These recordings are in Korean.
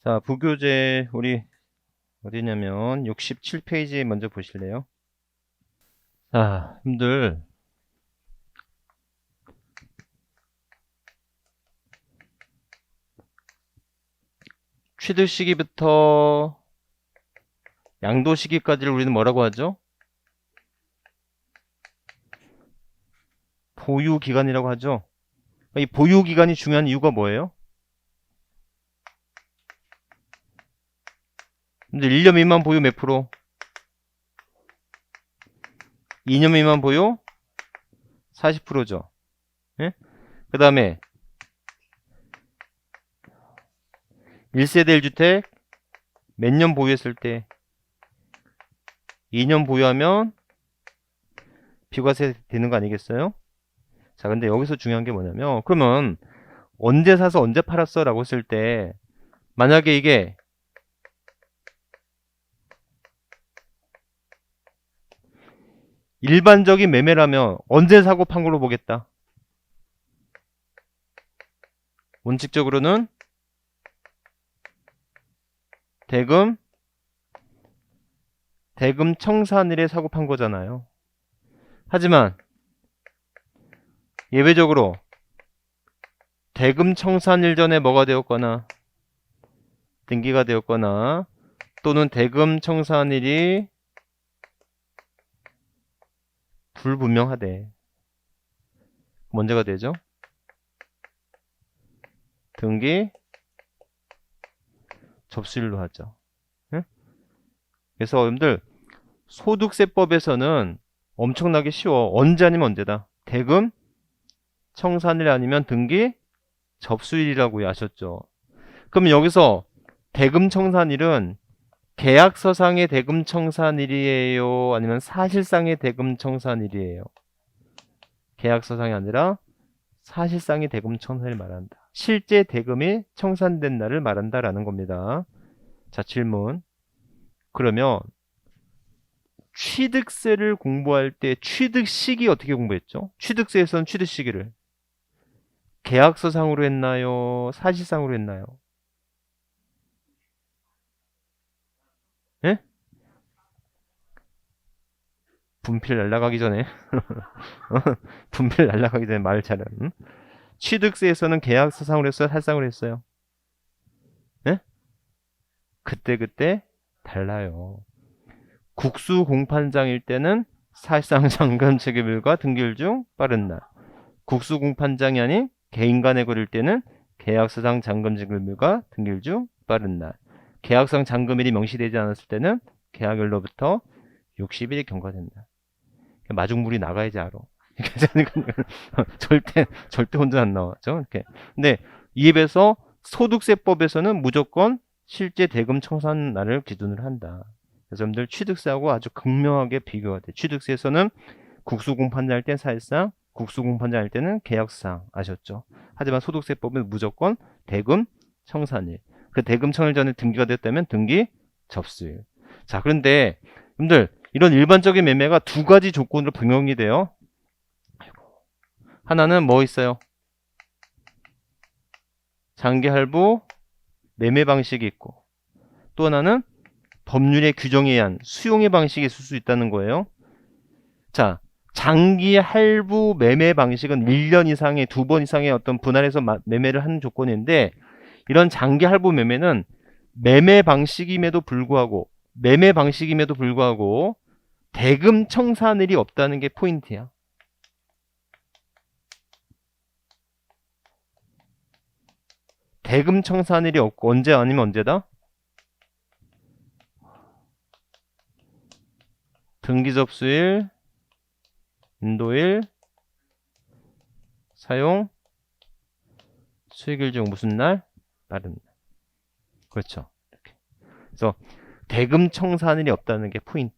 자, 부교재 우리 어디냐면 67페이지 먼저 보실래요? 자, 님들 취득 시기부터 양도 시기까지를 우리는 뭐라고 하죠? 보유 기간이라고 하죠. 이 보유 기간이 중요한 이유가 뭐예요? 근데 1년 미만 보유 몇 프로? 2년 미만 보유 40%죠. 예? 그 다음에 1세대 1주택 몇 년 보유했을 때 2년 보유하면 비과세 되는 거 아니겠어요? 자, 근데 여기서 중요한 게 뭐냐면 그러면 언제 사서 언제 팔았어? 라고 했을 때 만약에 이게 일반적인 매매라면 언제 사고 판 걸로 보겠다. 원칙적으로는 대금 청산일에 사고 판 거잖아요. 하지만 예외적으로 대금 청산일 전에 뭐가 되었거나 등기가 되었거나 또는 대금 청산일이 불분명하대. 문제가 되죠. 등기 접수일로 하죠. 응? 그래서 여러분들 소득세법에서는 엄청나게 쉬워. 언제 아니면 언제다. 대금 청산일 아니면 등기 접수일이라고 아셨죠? 그러면 여기서 대금 청산일은 계약서상의 대금 청산일이에요? 아니면 사실상의 대금 청산일이에요? 계약서상이 아니라 사실상의 대금 청산일 말한다. 실제 대금이 청산된 날을 말한다라는 겁니다. 자, 질문. 그러면 취득세를 공부할 때 취득 시기 어떻게 공부했죠? 취득세에서는 취득 시기를 계약서상으로 했나요? 사실상으로 했나요? 예? 분필 날아가기 전에 분필 날아가기 전에 말 잘은 취득세에서는 계약서상으로 했어요? 사실상으로 했어요? 예? 그때 달라요. 국수 공판장일 때는 사실상 잔금 체계일과 등기일 중 빠른 날. 국수 공판장이 아닌 개인 간의 거래일 때는 계약서상 잔금 체계일과 등기일 중 빠른 날. 계약상 잔금일이 명시되지 않았을 때는 계약일로부터 60일이 경과된다. 마중물이 나가야지 알아. 절대 혼자 안 나왔죠. 이렇게. 근데 이 입에서 소득세법에서는 무조건 실제 대금 청산 날을 기준으로 한다. 그래서 여러분들 취득세하고 아주 극명하게 비교가 돼. 취득세에서는 국수공판장 할 때는 사실상, 국수공판장 할 때는 계약상 아셨죠? 하지만 소득세법은 무조건 대금 청산일. 그 대금 청일 전에 등기가 됐다면 등기 접수일. 자, 그런데 여러분들 이런 일반적인 매매가 두 가지 조건으로 병행이 돼요. 하나는 뭐 있어요? 장기 할부 매매 방식이 있고 또 하나는 법률의 규정에 의한 수용의 방식이 있을 수 있다는 거예요. 자, 장기 할부 매매 방식은 1년 이상의 2번 이상의 어떤 분할해서 매매를 하는 조건인데 이런 장기 할부 매매는 매매 방식임에도 불구하고 대금 청산일이 없다는 게 포인트야. 대금 청산일이 없고 언제 아니면 언제다? 등기 접수일, 인도일, 사용, 수익일 중 무슨 날? 빠른 날. 그렇죠. 이렇게. 그래서 대금 청산일이 없다는 게 포인트.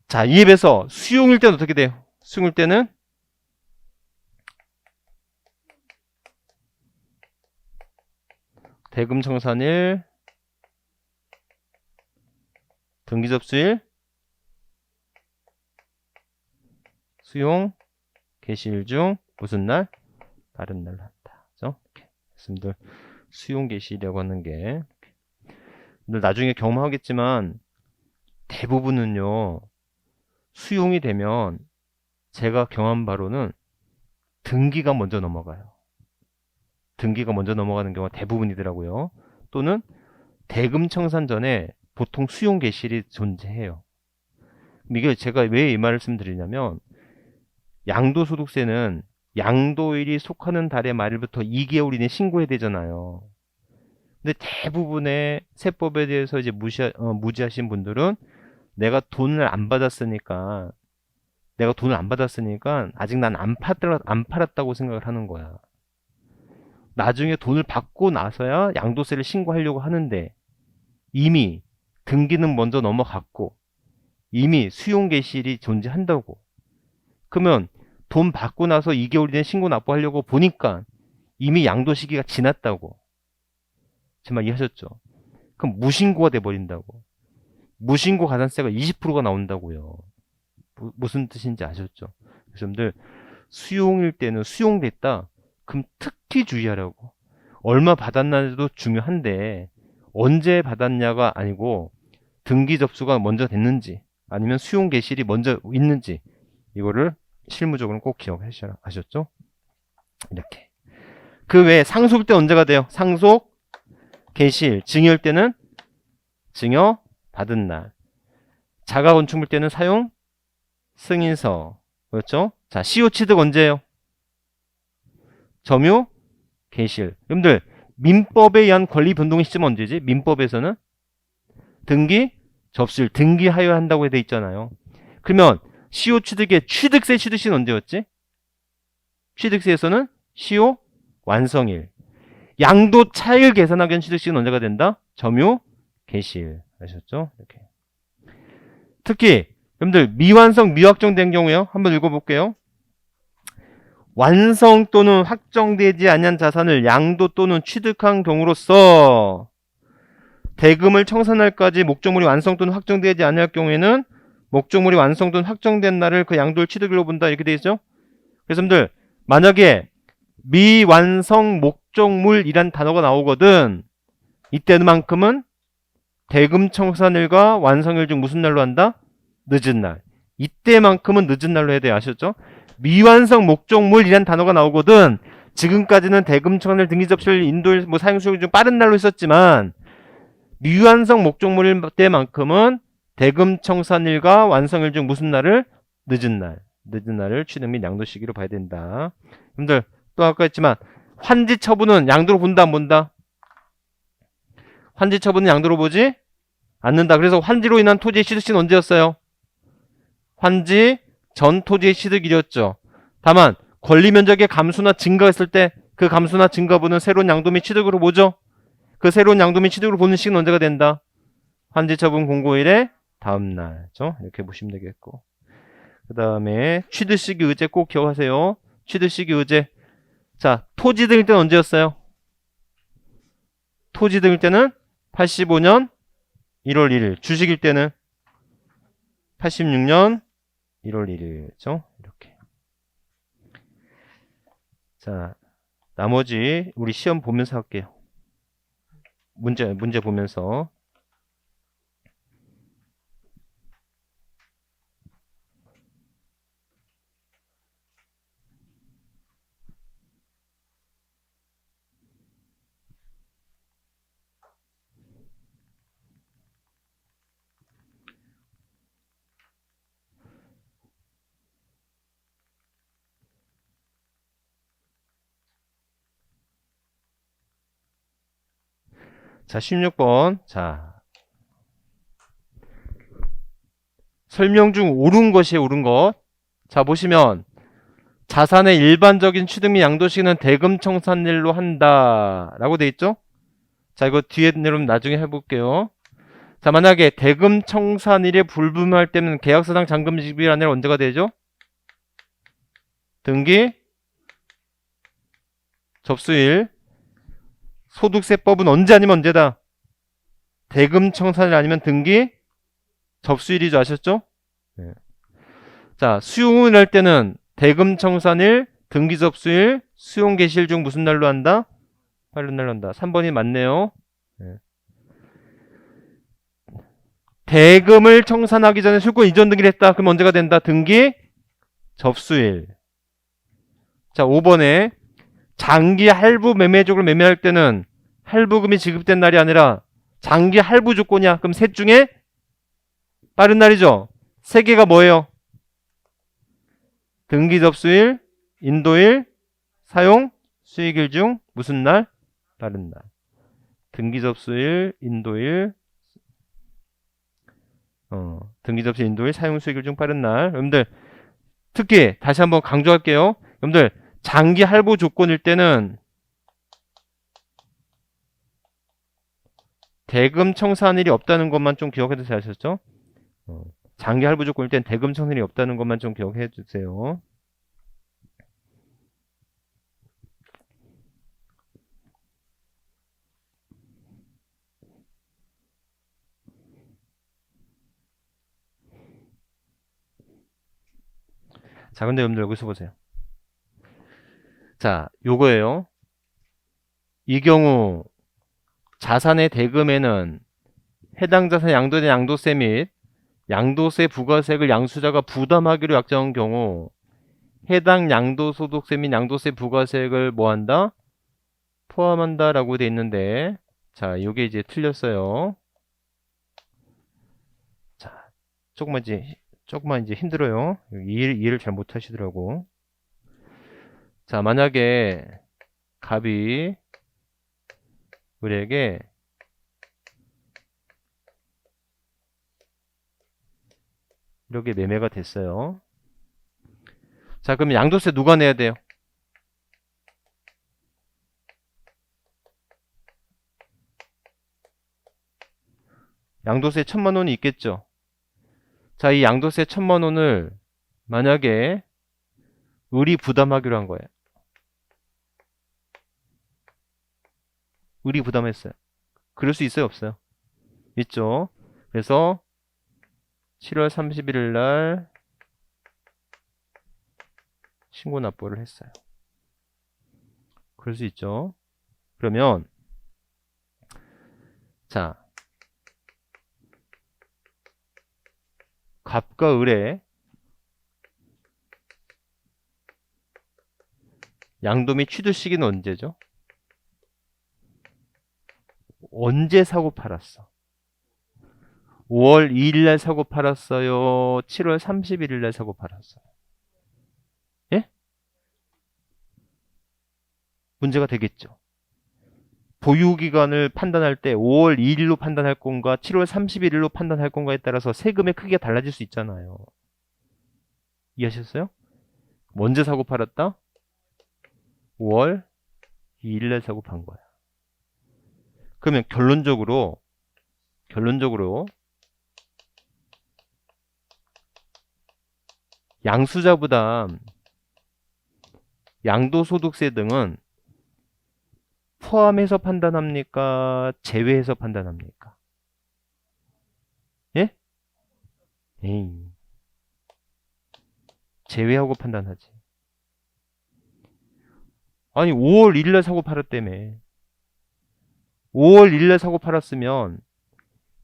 자, 이에 비해서 수용일 때는 어떻게 돼요? 수용일 때는 대금 청산일, 등기 접수일, 수용, 개시일 중 무슨 날? 빠른 날로 한다. 그죠? 이렇게. 여러분들 수용 개시라고 하는 게. 나중에 경험하겠지만 대부분은요, 수용이 되면 제가 경험한 바로는 등기가 먼저 넘어가요. 등기가 먼저 넘어가는 경우가 대부분이더라고요. 또는 대금 청산 전에 보통 수용 개시일이 존재해요. 이게 제가 왜 이 말씀 드리냐면, 양도소득세는 양도일이 속하는 달의 말일부터 2개월 이내 신고해야 되잖아요. 근데 대부분의 세법에 대해서 이제 무지하신 분들은 내가 돈을 안 받았으니까 아직 난 안 팔았다고 생각을 하는 거야. 나중에 돈을 받고 나서야 양도세를 신고하려고 하는데 이미 등기는 먼저 넘어갔고 이미 수용 개시일이 존재한다고. 그러면 돈 받고 나서 2개월 이내 신고 납부하려고 보니까 이미 양도 시기가 지났다고. 제 말 이해하셨죠? 그럼 무신고가 돼버린다고. 무신고 가산세가 20%가 나온다고요. 무슨 뜻인지 아셨죠? 그래서 여러분들 수용일 때는 수용됐다. 그럼 특히 주의하라고. 얼마 받았나도 중요한데 언제 받았냐가 아니고 등기 접수가 먼저 됐는지 아니면 수용 개시일이 먼저 있는지 이거를 실무적으로 꼭 기억하셨죠? 이렇게. 그 외에 상속 때 언제가 돼요? 상속, 개시일, 증여일 때는 증여 받은 날. 자가 건축물 때는 사용, 승인서. 그렇죠? 자, 시효 취득 언제예요? 점유, 개시일. 여러분들 민법에 의한 권리 변동의 시점은 언제지? 민법에서는 등기, 접수일, 등기하여야 한다고 돼 있잖아요. 그러면 시효 취득의 취득세 취득시는 언제였지? 취득세에서는 시효 완성일. 양도 차익을 계산하기 위한 취득시는 언제가 된다? 점유, 개시일. 아셨죠? 이렇게. 특히 여러분들 미완성, 미확정된 경우요. 한번 읽어볼게요. 완성 또는 확정되지 않은 자산을 양도 또는 취득한 경우로서 대금을 청산할까지 목적물이 완성 또는 확정되지 않을 경우에는 목적물이 완성 또는 확정된 날을 그 양도를 취득으로 본다. 이렇게 되어 있죠. 그래서 여러분들 만약에 미완성 목적물이란 단어가 나오거든. 이때만큼은 대금 청산일과 완성일 중 무슨 날로 한다? 늦은 날. 이때만큼은 늦은 날로 해야 돼요. 아셨죠? 미완성 목적물이란 단어가 나오거든. 지금까지는 대금 청산일, 등기 접수일, 인도일, 사용 수익 중 빠른 날로 있었지만 미완성 목적물일 때만큼은 대금 청산일과 완성일 중 무슨 날을? 늦은 날을 취득 및 양도 시기로 봐야 된다. 여러분들 또 아까 했지만 환지 처분은 양도로 본다 안 본다? 환지 처분은 양도로 보지 않는다. 그래서 환지로 인한 토지의 취득시는 언제였어요? 환지 전 토지의 취득일이었죠. 다만 권리 면적의 감수나 증가가 있을 때 그 감수나 증가분은 새로운 양도 및 취득으로 보죠. 그 새로운 양도 및 취득으로 보는 시기는 언제가 된다? 환지 처분 공고일의 다음 날죠. 이렇게 보시면 되겠고. 그 다음에 취득 시기 의제 꼭 기억하세요. 취득 시기 의제. 자, 토지 등일 때는 언제였어요? 토지 등일 때는 85년 1월 1일. 주식일 때는 86년 1월 1일이죠. 이렇게. 자, 나머지 우리 시험 보면서 할게요. 문제 보면서. 자, 16번. 자, 설명 중 옳은 것이 옳은 것. 자, 보시면 자산의 일반적인 취득 및 양도 시기는 대금 청산일로 한다 라고 돼 있죠. 자, 이거 뒤에 내려오면 나중에 해볼게요. 자, 만약에 대금 청산일에 불분할 때는 계약서상 잔금 지급이라는 날 언제가 되죠? 등기 접수일. 소득세법은 언제 아니면 언제다? 대금 청산일 아니면 등기 접수일이죠. 아셨죠? 네. 자, 수용을 할 때는 대금 청산일, 등기 접수일, 수용 개시일 중 무슨 날로 한다? 빠른 날 난다. 3번이 맞네요. 네. 대금을 청산하기 전에 술권 이전 등기를 했다. 그럼 언제가 된다? 등기 접수일. 자, 5번에 장기 할부 매매적으로 매매할 때는 할부금이 지급된 날이 아니라 장기 할부 조건이야. 그럼 셋 중에 빠른 날이죠. 세 개가 뭐예요? 등기 접수일, 인도일, 사용 수익일 중 무슨 날? 빠른 날. 등기 접수일, 인도일, 등기 접수일, 인도일, 사용 수익일 중 빠른 날. 여러분들 특히 다시 한번 강조할게요. 여러분들 장기 할부 조건일 때는 대금 청산 일이 없다는 것만 좀 기억해 두세요. 아셨죠? 장기 할부 조건일 땐 대금 청산 일이 없다는 것만 좀 기억해 주세요. 자, 근데 여러분들 여기서 보세요. 자, 요거예요. 이 경우 자산의 대금에는 해당 자산의 양도된 양도세 및 양도세 부과세액을 양수자가 부담하기로 약정한 경우 해당 양도소득세 및 양도세 부과세액을 뭐한다? 포함한다 라고 돼 있는데, 자, 요게 이제 틀렸어요. 자, 조금만 이제 힘들어요. 이해를 잘 못하시더라고. 자, 만약에 갑이 을에게 이렇게 매매가 됐어요. 자, 그럼 양도세 누가 내야 돼요? 양도세 1000만 원이 있겠죠. 자, 이 양도세 1000만 원을 만약에 을이 부담하기로 한 거예요. 을이 부담했어요. 그럴 수 있어요, 없어요? 있죠. 그래서 7월 31일 날 신고 납부를 했어요. 그럴 수 있죠. 그러면 자, 갑과 을의 양도 및 취득 시기는 언제죠? 언제 사고 팔았어? 5월 2일 날 사고 팔았어요? 7월 31일 날 사고 팔았어요? 예? 문제가 되겠죠. 보유기간을 판단할 때 5월 2일로 판단할 건가 7월 31일로 판단할 건가에 따라서 세금의 크기가 달라질 수 있잖아요. 이해하셨어요? 언제 사고 팔았다? 5월 2일날 사고 판 거야. 그러면 결론적으로 양수자 부담, 양도소득세 등은 포함해서 판단합니까? 제외해서 판단합니까? 예? 에이. 제외하고 판단하지. 아니 5월 1일날 사고 팔았다며. 5월 1일날 사고 팔았으면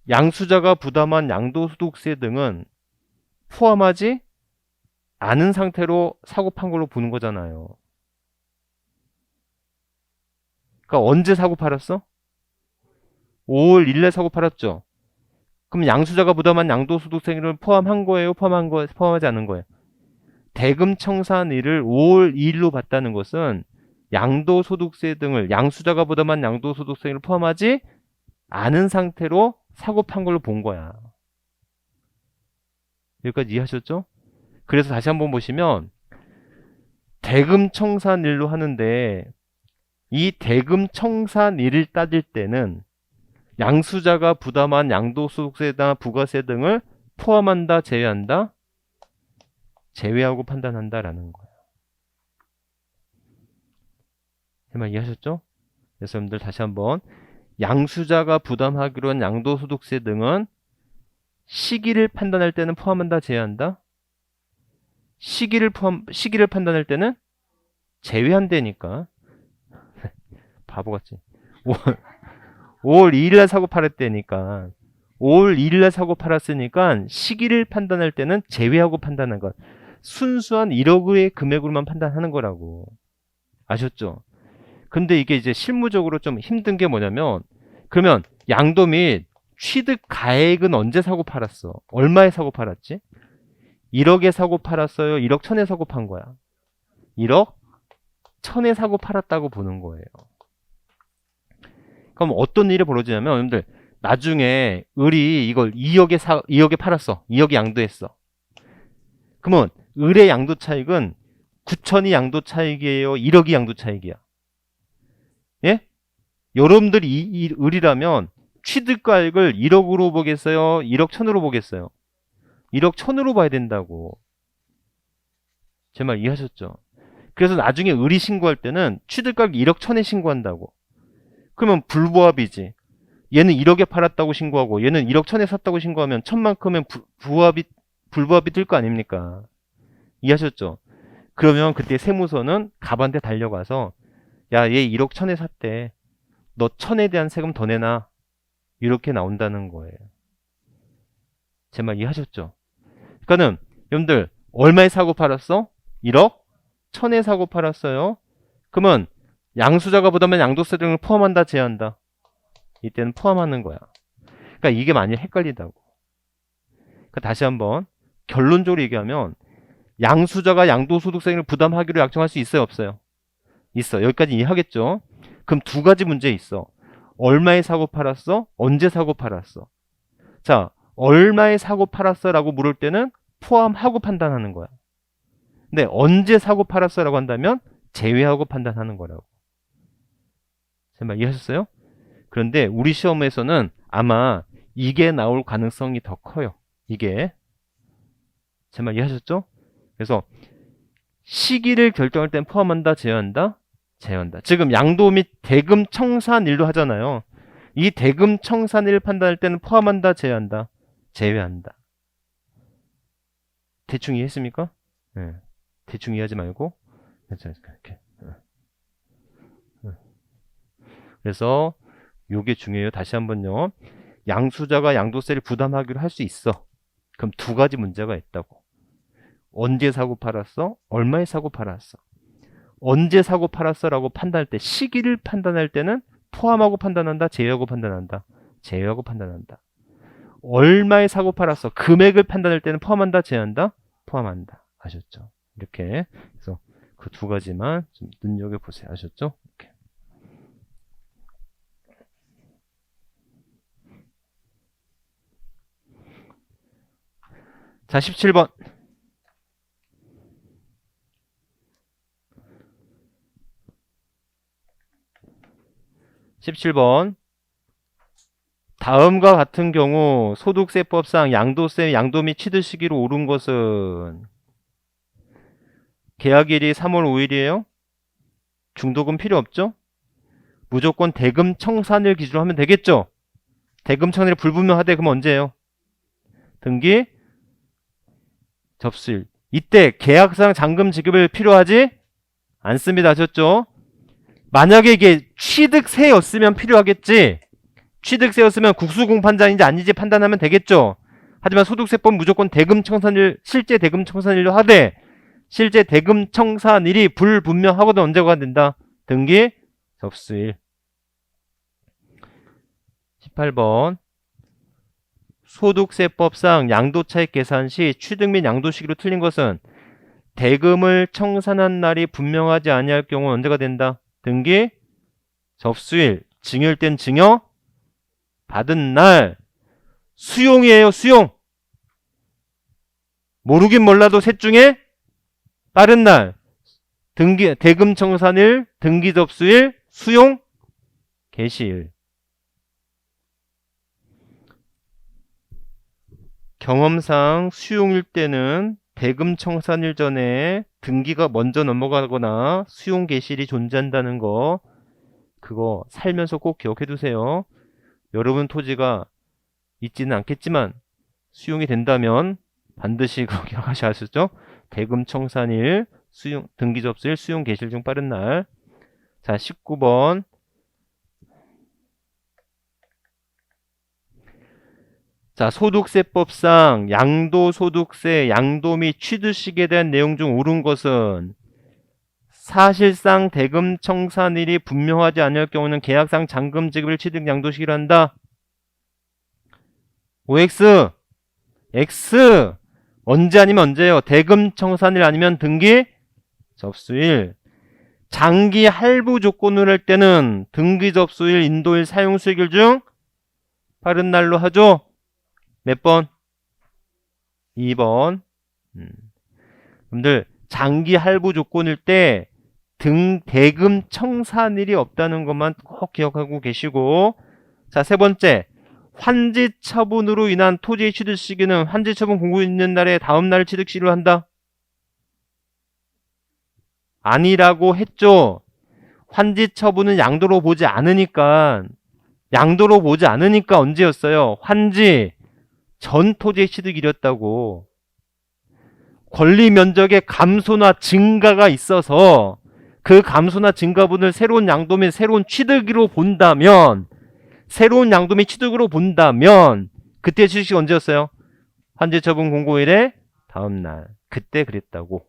양수자가 부담한 양도소득세 등은 포함하지 않은 상태로 사고 판 걸로 보는 거잖아요. 그러니까 언제 사고 팔았어? 5월 1일날 사고 팔았죠. 그럼 양수자가 부담한 양도소득세를 포함한 거예요? 포함하지 않은 거예요? 대금 청산일을 5월 2일로 봤다는 것은 양도소득세 등을 양수자가 부담한 양도소득세를 포함하지 않은 상태로 사고 판 걸로 본 거야. 여기까지 이해하셨죠? 그래서 다시 한번 보시면 대금 청산일로 하는데 이 대금 청산일을 따질 때는 양수자가 부담한 양도소득세나 부가세 등을 포함한다, 제외한다? 제외하고 판단한다라는 거예요. 말 이해하셨죠? 그래서 여러분들 다시 한번 양수자가 부담하기로 한 양도소득세 등은 시기를 판단할 때는 포함한다, 제외한다? 시기를 판단할 때는 제외한다니까. 바보같이. 5월 2일날 사고 팔았대니까 5월 2일날 사고 팔았으니까 시기를 판단할 때는 제외하고 판단한 것. 순수한 1억의 금액으로만 판단하는 거라고. 아셨죠? 근데 이게 이제 실무적으로 좀 힘든 게 뭐냐면 그러면 양도 및 취득 가액은 언제 사고 팔았어? 얼마에 사고 팔았지? 1억에 사고 팔았어요? 1억 1000에 사고 판 거야? 1억 1000에 사고 팔았다고 보는 거예요. 그럼 어떤 일이 벌어지냐면 여러분들 나중에 을이 이걸 2억에 팔았어. 2억에 양도했어. 그러면 을의 양도 차익은 9천이 양도 차익이에요? 1억이 양도 차익이야? 예? 여러분들이 이 을이라면 취득가액을 1억으로 보겠어요? 1억 1000으로 보겠어요? 1억 1000으로 봐야 된다고. 제 말 이해하셨죠? 그래서 나중에 을이 신고할 때는 취득가액 1억 1000에 신고한다고. 그러면 불부합이지. 얘는 1억에 팔았다고 신고하고 얘는 1억 1000에 샀다고 신고하면 1000만큼은 불부합이 뜰 거 아닙니까? 이해하셨죠? 그러면 그때 세무서는 갑한테 달려가서 야, 얘 1억 1000에 샀대. 너 1000에 대한 세금 더 내놔. 이렇게 나온다는 거예요. 제 말 이해하셨죠? 그러니까는 여러분들 얼마에 사고 팔았어? 1억 1000에 사고 팔았어요. 그러면 양수자가 부담한 양도세 등을 포함한다, 제한한다? 이때는 포함하는 거야. 그러니까 이게 많이 헷갈리다고. 그러니까 다시 한번 결론적으로 얘기하면 양수자가 양도소득세를 부담하기로 약정할 수 있어요, 없어요? 있어. 여기까지 이해하겠죠? 그럼 두 가지 문제 있어. 얼마에 사고 팔았어? 언제 사고 팔았어? 자, 얼마에 사고 팔았어? 라고 물을 때는 포함하고 판단하는 거야. 근데 언제 사고 팔았어? 라고 한다면 제외하고 판단하는 거라고. 제 말 이해하셨어요? 그런데 우리 시험에서는 아마 이게 나올 가능성이 더 커요. 이게. 제 말 이해하셨죠? 그래서 시기를 결정할 땐 포함한다, 제외한다? 제외한다. 지금 양도 및 대금 청산일도 하잖아요. 이 대금 청산일 판단할 때는 포함한다, 제외한다? 제외한다. 대충 이해했습니까? 네. 대충 이해하지 말고 이렇게. 그래서 요게 중요해요. 다시 한번요. 양수자가 양도세를 부담하기로 할 수 있어. 그럼 두 가지 문제가 있다고. 언제 사고 팔았어? 얼마에 사고 팔았어? 언제 사고 팔았어? 라고 판단할 때 시기를 판단할 때는 포함하고 판단한다, 제외하고 판단한다. 제외하고 판단한다. 얼마에 사고 팔았어? 금액을 판단할 때는 포함한다, 제외한다? 포함한다. 아셨죠? 이렇게. 그래서 그 두 가지만 좀 눈여겨보세요. 아셨죠? 이렇게. 자, 17번. 17번. 다음과 같은 경우 소득세법상 양도세, 양도 및 취득 시기로 오른 것은 계약일이 3월 5일이에요. 중도금 필요 없죠? 무조건 대금 청산일 기준으로 하면 되겠죠? 대금 청산일 불분명하대. 그럼 언제예요? 등기 접수일. 이때 계약상 잔금 지급을 필요하지 않습니다. 아셨죠? 만약에 이게 취득세였으면 필요하겠지. 취득세였으면 국수공판자인지 아닌지 판단하면 되겠죠. 하지만 소득세법 무조건 대금 청산일, 실제 대금 청산일로 하되 실제 대금 청산일이 불분명하거든. 언제가 된다? 등기 접수일. 18번. 소득세법상 양도차익 계산 시 취득 및 양도 시기로 틀린 것은 대금을 청산한 날이 분명하지 아니할 경우 언제가 된다? 등기 접수일. 증여일 땐 증여 받은 날. 수용이에요. 수용. 모르긴 몰라도 셋 중에 빠른 날. 등기 대금 청산일, 등기 접수일, 수용 개시일. 경험상 수용일 때는 대금 청산일 전에 등기가 먼저 넘어가거나 수용 개시일이 존재한다는 거, 그거 살면서 꼭 기억해 두세요. 여러분 토지가 있지는 않겠지만 수용이 된다면 반드시 그거 기억하셔야죠. 대금 청산일, 수용 등기 접수일, 수용 개시일 중 빠른 날. 자, 19번. 자, 소득세법상 양도소득세, 양도 및 취득시기에 대한 내용 중 옳은 것은 사실상 대금 청산일이 분명하지 않을 경우는 계약상 잔금 지급을 취득 양도시기로 한다. OX, X. 언제 아니면 언제요? 대금 청산일 아니면 등기 접수일. 장기 할부 조건을 할 때는 등기 접수일, 인도일, 사용 수익일 중 빠른 날로 하죠. 몇 번? 2번. 여러분들 장기 할부 조건일 때 대금 청산일이 없다는 것만 꼭 기억하고 계시고, 자, 세 번째, 환지 처분으로 인한 토지의 취득 시기는 환지 처분 공고 있는 날에 다음 날 취득 시기로 한다. 아니라고 했죠. 환지 처분은 양도로 보지 않으니까 언제였어요? 환지 전 토지의 취득일이었다고. 권리 면적의 감소나 증가가 있어서 그 감소나 증가분을 새로운 양도 및 새로운 취득으로 본다면 그때 취득이 언제였어요? 환지 처분 공고일의 다음날. 그때 그랬다고.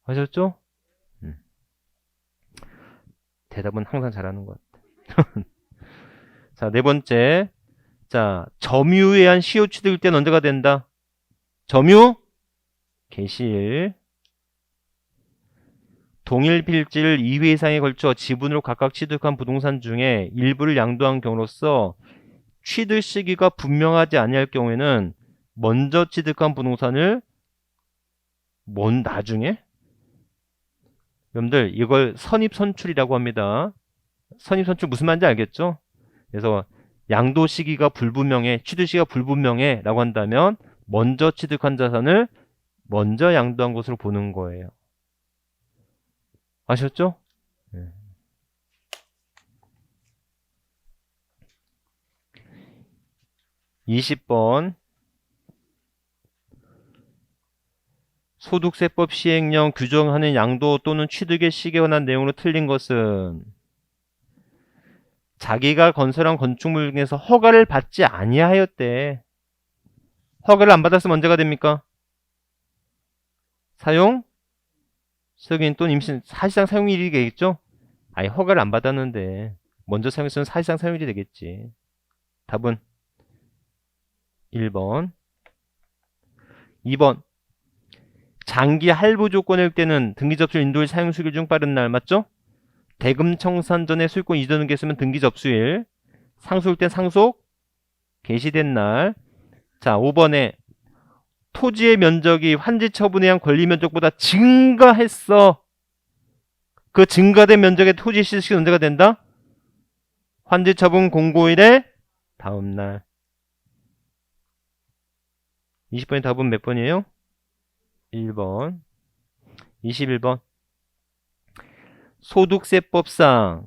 아셨죠? 대답은 항상 잘하는 것 같아. 자, 네 번째. 자, 점유에 의한 시효 취득일 때는 언제가 된다? 점유 개시일. 동일 필지를 2회 이상에 걸쳐 지분으로 각각 취득한 부동산 중에 일부를 양도한 경우로서 취득 시기가 분명하지 아니할 경우에는 먼저 취득한 부동산을 나중에? 여러분들 이걸 선입선출이라고 합니다. 선입선출 무슨 말인지 알겠죠? 그래서 양도 시기가 불분명해, 취득 시기가 불분명해 라고 한다면 먼저 취득한 자산을 먼저 양도한 것으로 보는 거예요. 아셨죠? 네. 20번. 소득세법 시행령 규정하는 양도 또는 취득의 시기에 관한 내용으로 틀린 것은 자기가 건설한 건축물 중에서 허가를 받지 아니하였대. 허가를 안 받았으면 언제가 됩니까? 사용 승인 또는 임신, 사실상 사용일이 되겠죠? 아니, 허가를 안 받았는데 먼저 사용했으면 사실상 사용일이 되겠지. 답은 1번. 2번. 장기 할부 조건일 때는 등기 접수일, 인도일, 사용 수일 중 빠른 날. 맞죠? 대금 청산 전에 소유권 이전을 했으면 등기 접수일, 상속일 땐 상속 개시된 날. 자, 5번에 토지의 면적이 환지 처분에 의한 권리 면적보다 증가했어. 그 증가된 면적의 토지 시식이 언제가 된다? 환지 처분 공고일의 다음 날. 20번의 답은 몇 번이에요? 1번. 21번. 소득세법상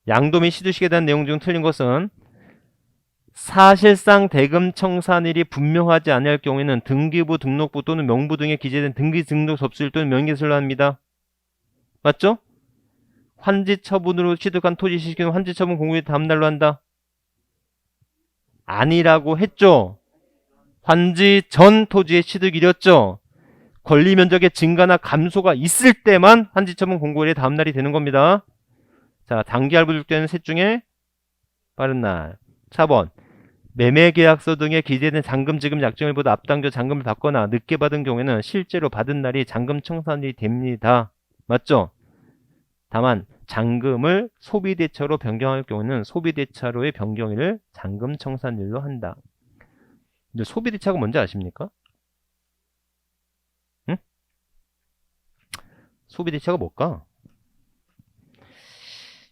양도 및 시득시에 대한 내용 중 틀린 것은 사실상 대금 청산일이 분명하지 않을 경우에는 등기부, 등록부 또는 명부 등에 기재된 등기 등록 접수일 또는 명기설로 합니다. 맞죠? 환지 처분으로 취득한 토지 시식은 환지 처분 공고일 다음 날로 한다. 아니라고 했죠. 환지 전 토지의 취득일이었죠. 권리 면적의 증가나 감소가 있을 때만 환지 처분 공고일의 다음 날이 되는 겁니다. 자, 단기 할부 득되는 셋 중에 빠른 날. 4번. 매매계약서 등에 기재된 잔금 지급 약정일보다 앞당겨 잔금을 받거나 늦게 받은 경우에는 실제로 받은 날이 잔금 청산일이 됩니다. 맞죠? 다만 잔금을 소비대차로 변경할 경우는 소비대차로의 변경일을 잔금 청산일로 한다. 이제 소비대차가 뭔지 아십니까? 응? 소비대차가 뭘까?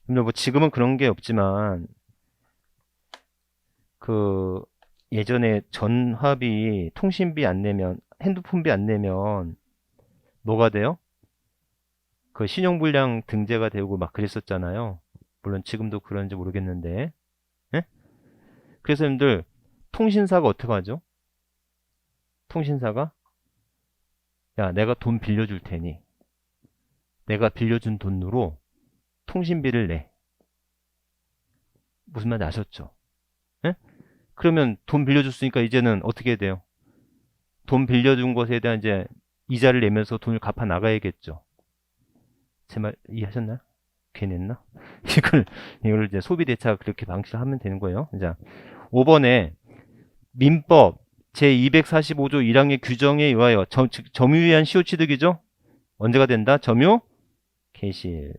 뭐 지금은 그런 게 없지만 그 예전에 전화비, 통신비 안 내면, 핸드폰비 안 내면 뭐가 돼요? 그 신용불량 등재가 되고 막 그랬었잖아요. 물론 지금도 그런지 모르겠는데. 예? 그래서 여러분들 통신사가 어떻게 하죠? 통신사가 야, 내가 돈 빌려줄 테니 내가 빌려준 돈으로 통신비를 내. 무슨 말인지 아셨죠? 예? 그러면 돈 빌려줬으니까 이제는 어떻게 해야 돼요? 돈 빌려준 것에 대한 이제 이자를 내면서 돈을 갚아 나가야겠죠. 제 말 이해하셨나요? 괜히 했나? 이걸 이제 소비 대차 그렇게 방식을 하면 되는 거예요. 자, 5번에 민법 제245조 1항의 규정에 의하여 즉 점유에 의한 시효 취득이죠? 언제가 된다? 점유 개시.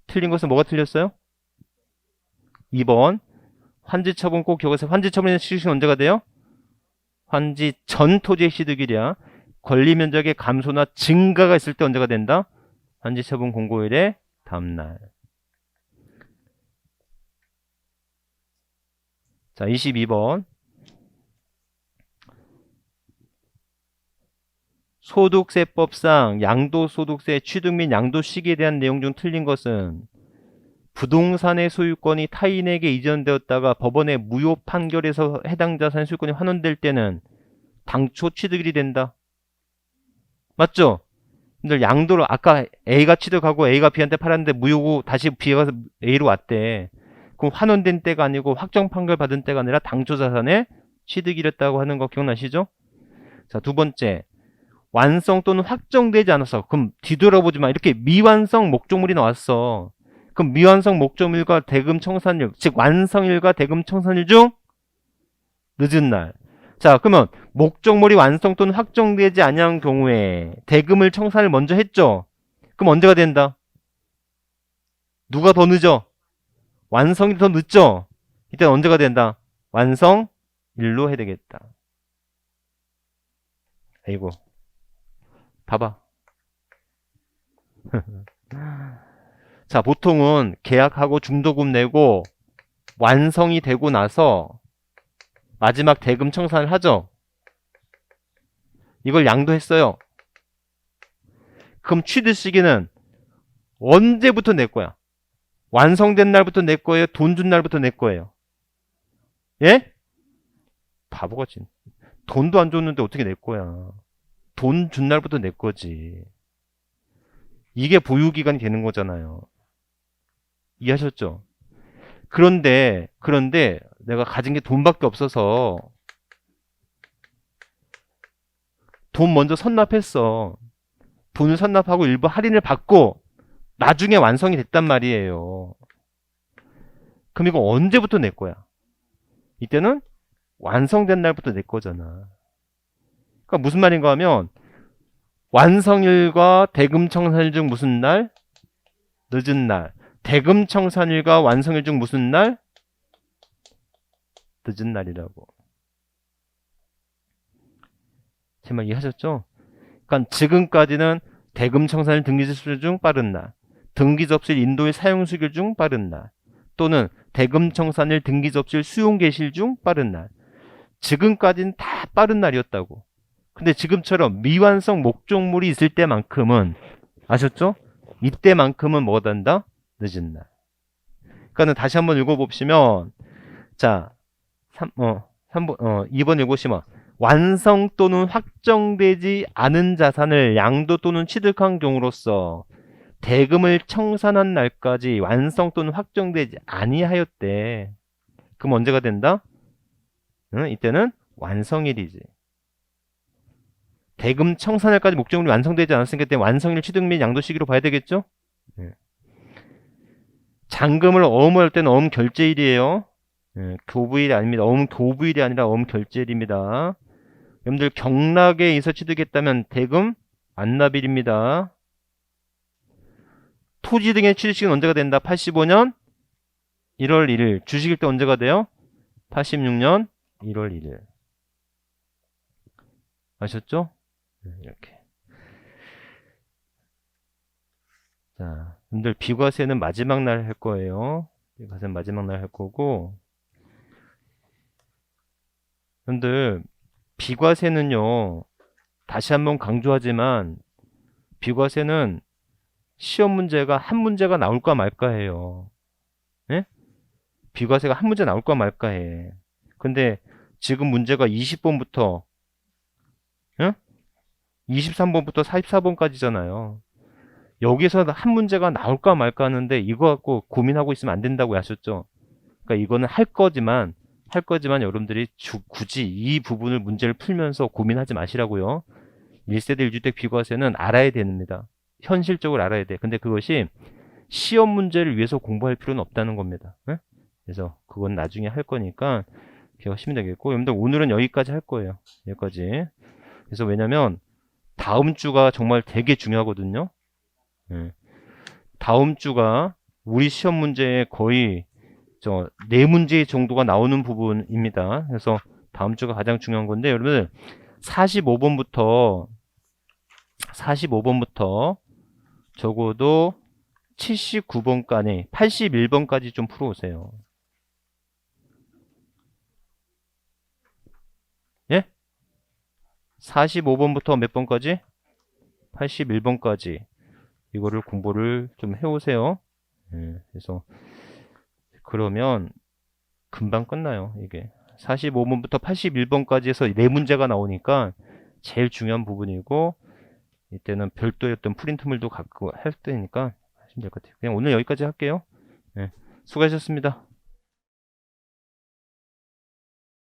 틀린 것은 뭐가 틀렸어요? 2번 환지처분 꼭 기억하세요. 환지처분의 취득은 언제가 돼요? 환지 전 토지의 취득일이야. 권리 면적의 감소나 증가가 있을 때 언제가 된다? 환지처분 공고일의 다음날. 자, 22번. 소득세법상 양도소득세 취득 및 양도 시기에 대한 내용 중 틀린 것은 부동산의 소유권이 타인에게 이전되었다가 법원의 무효 판결에서 해당 자산의 소유권이 환원될 때는 당초 취득일이 된다. 맞죠? 근데 양도를 아까 A가 취득하고 A가 B한테 팔았는데 무효고 다시 B가 A로 왔대. 그럼 환원된 때가 아니고 확정 판결 받은 때가 아니라 당초 자산의 취득일이었다고 하는 거 기억나시죠? 자, 두 번째. 완성 또는 확정되지 않았어. 그럼 뒤돌아보지 마. 이렇게 미완성 목적물이 나왔어. 그럼 미완성 목적물과 대금 청산일, 즉 완성일과 대금 청산일 중 늦은 날. 자, 그러면 목적물이 완성 또는 확정되지 않은 경우에 대금을 청산을 먼저 했죠. 그럼 언제가 된다? 누가 더 늦어? 완성이 더 늦죠? 이때 언제가 된다? 완성일로 해야 되겠다. 아이고. 봐봐. 자, 보통은 계약하고 중도금 내고 완성이 되고 나서 마지막 대금 청산을 하죠. 이걸 양도했어요. 그럼 취득 시기는 언제부터 낼 거야? 완성된 날부터 낼 거예요? 돈 준 날부터 낼 거예요? 예? 바보같이. 돈도 안 줬는데 어떻게 낼 거야? 돈 준 날부터 낼 거지. 이게 보유기간이 되는 거잖아요. 이해하셨죠? 그런데 내가 가진 게 돈밖에 없어서 돈 먼저 선납했어. 돈을 선납하고 일부 할인을 받고 나중에 완성이 됐단 말이에요. 그럼 이거 언제부터 낼 거야? 이때는 완성된 날부터 낼 거잖아. 그러니까 무슨 말인가 하면 완성일과 대금 청산일 중 무슨 날? 늦은 날. 대금 청산일과 완성일 중 무슨 날? 늦은 날이라고. 제 말 이해하셨죠? 그러니까 지금까지는 대금 청산일 등기 접수일 중 빠른 날, 등기 접수일 인도일 사용 수기일 중 빠른 날, 또는 대금 청산일 등기 접수일 수용 개시일 중 빠른 날. 지금까지는 다 빠른 날이었다고. 근데 지금처럼 미완성 목적물이 있을 때만큼은 아셨죠? 이때만큼은 뭐가 된다? 늦은 날. 그러니까 다시 한번 읽어봅시면 자 2번 읽으시면 완성 또는 확정되지 않은 자산을 양도 또는 취득한 경우로서 대금을 청산한 날까지 완성 또는 확정되지 아니하였대. 그럼 언제가 된다? 이때는 완성일이지. 대금 청산일까지 목적물이 완성되지 않았으니까 그때 완성일 취득 및 양도 시기로 봐야 되겠죠? 네. 잔금을 어음할 때는 어음 결제일이에요. 네. 교부일이 아닙니다. 어음 교부일이 아니라 어음 결제일입니다. 여러분들 경락에 의해서 취득했다면 대금 완납일입니다. 토지 등의 취득시기는 언제가 된다? 85년 1월 1일. 주식일 때 언제가 돼요? 86년 1월 1일. 아셨죠? 이렇게. 자, 여러분들 비과세는 마지막 날 할 거예요. 비과세는 마지막 날 할 거고. 여러분들 비과세는요. 다시 한번 강조하지만 비과세는 시험 문제가 한 문제가 나올까 말까 해요. 예? 비과세가 한 문제 나올까 말까 해. 근데 지금 문제가 20번부터 23번부터 44번까지잖아요. 여기서 한 문제가 나올까 말까 하는데 이거 갖고 고민하고 있으면 안 된다고 하셨죠. 그러니까 이거는 할 거지만 여러분들이 굳이 이 부분을 문제를 풀면서 고민하지 마시라고요. 1세대 1주택 비과세는 알아야 됩니다. 현실적으로 알아야 돼. 근데 그것이 시험 문제를 위해서 공부할 필요는 없다는 겁니다. 네? 그래서 그건 나중에 할 거니까 기억하시면 되겠고, 여러분들 오늘은 여기까지 할 거예요. 여기까지. 그래서 왜냐면 다음 주가 정말 되게 중요하거든요. 네. 다음 주가 우리 시험 문제에 거의 네 문제 정도가 나오는 부분입니다. 그래서 다음 주가 가장 중요한 건데, 여러분들 45번부터 적어도 79번까지 81번까지 좀 풀어오세요. 예? 45번부터 몇 번까지? 81번까지 이거를 공부를 좀 해오세요. 예, 그래서 그러면 금방 끝나요. 이게 45번부터 81번까지 해서 네 문제가 나오니까 제일 중요한 부분이고, 이때는 별도의 어떤 프린트물도 갖고 할 때니까 하시면 될 것 같아요. 그냥 오늘 여기까지 할게요. 네, 수고하셨습니다.